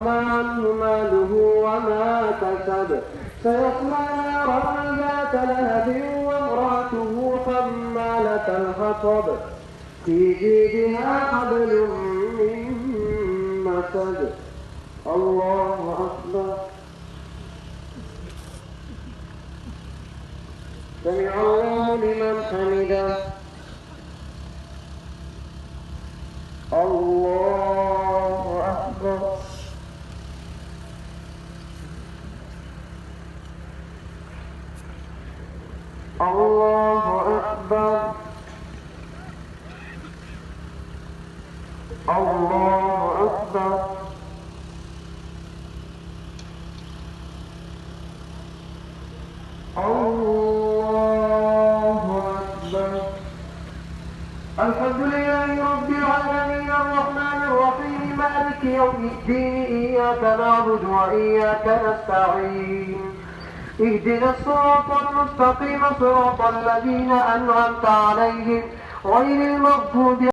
عنه ماله وما كسب سيصلى نارا ذات لهب وامرأته حمالة الحطب في جيدها حبل من مسد. الله أكبر. سمع الله لمن حمده. الله أكبر. الله أكبر. الله أكبر. الله أكبر. الحمد لله رب العالمين الرحمن الرحيم مالك يوم الدين إياك نعبد وإياك نستعين اهدنا الصراط المستقيم صراط الذين أنعمت عليهم غير المغضوب